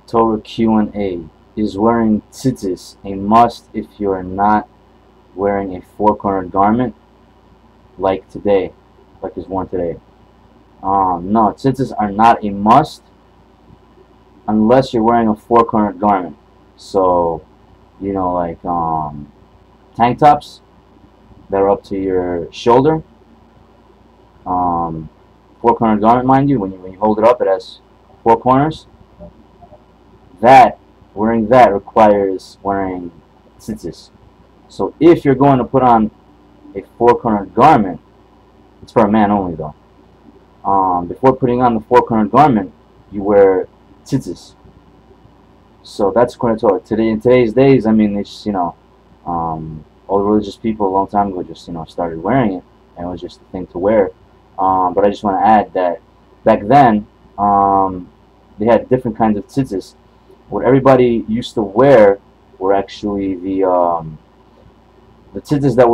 Torah Q A. Is wearing tzitzis a must if you are not wearing a four-cornered garment like today, like is worn today? No, tzitzis are not a must unless you're wearing a four-cornered garment. So, you know, like tank tops that are up to your shoulder. Four-cornered garment, mind you, when you hold it up, it has four corners. Wearing that requires wearing tzitzis. So if you're going to put on a four-cornered garment, it's for a man only though. Before putting on the four-cornered garment, you wear tzitzis. So that's according to Torah. In today's days, I mean, it's, you know, all the religious people a long time ago just, you know, started wearing it, and it was just a thing to wear. But I just want to add that back then, they had different kinds of tzitzis. What everybody used to wear were actually the tzitzis that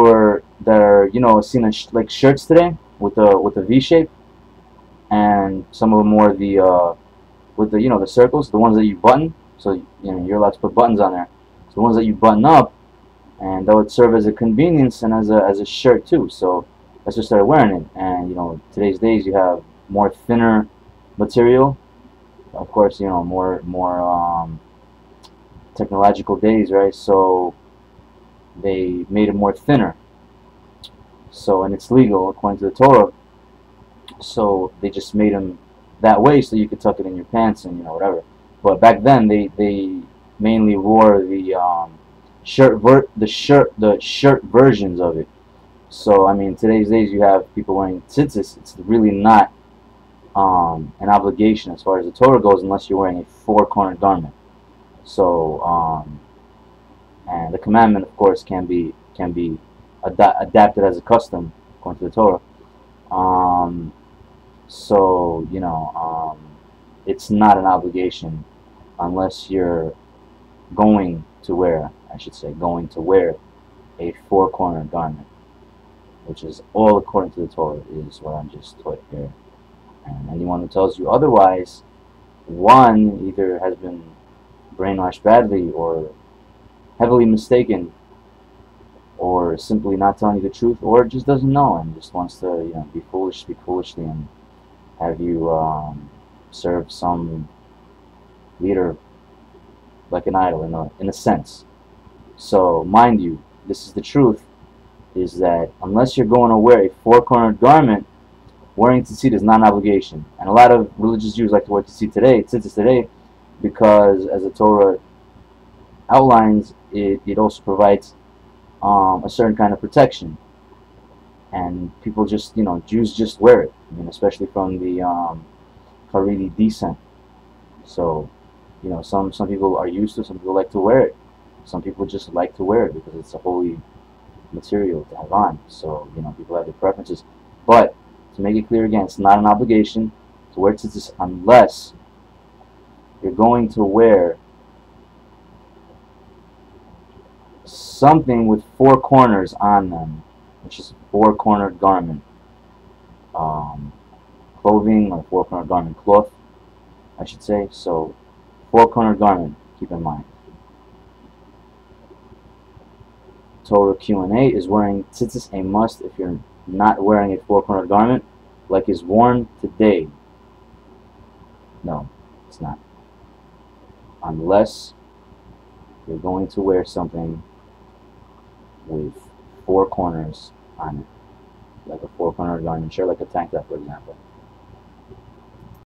are, you know, seen as like shirts today with the V shape, and some of them were the with the, you know, the circles, the ones that you button. So, you know, you're allowed to put buttons on there. So the ones that you button up, and that would serve as a convenience and as a shirt too. So let's just start wearing it. And, you know, today's days you have more thinner material. Of course, you know, more technological days, right? So they made it more thinner. So, and it's legal according to the Torah. So they just made them that way so you could tuck it in your pants and, you know, whatever. But back then they mainly wore the shirt versions of it. So I mean, today's days you have people wearing tzitzis. It's really not an obligation as far as the Torah goes, unless you're wearing a four-cornered garment. So and the commandment, of course, can be adapted as a custom according to the Torah. So, you know, it's not an obligation unless you're going to wear, I should say, going to wear a four-cornered garment, which is all according to the Torah, is what I'm just taught here. And anyone who tells you otherwise, one, either has been brainwashed badly or heavily mistaken, or simply not telling you the truth, or just doesn't know and just wants to, you know, be foolish, speak foolishly, and have you serve some leader like an idol in a sense. So mind you, this is the truth, is that unless you're going to wear a four-cornered garment, wearing tzitzit is not an obligation. And a lot of religious Jews like to wear tzitzis today, because as the Torah outlines, it also provides a certain kind of protection. And people just, you know, Jews just wear it. I mean, especially from the Haredi descent. So, you know, some people are used to, some people like to wear it. Some people just like to wear it because it's a holy material to have on. So, you know, people have their preferences. But to make it clear again, it's not an obligation to wear tzitzis unless you're going to wear something with four corners on them, which is a four-cornered garment. Clothing, or four-cornered garment cloth, I should say. So, four-cornered garment, keep in mind. Torah Q A is wearing tzitzis a must if you're not wearing a four-cornered garment like is worn today. No, it's not. Unless you're going to wear something with four corners on it, like a four-cornered garment shirt, like a tank top, for example.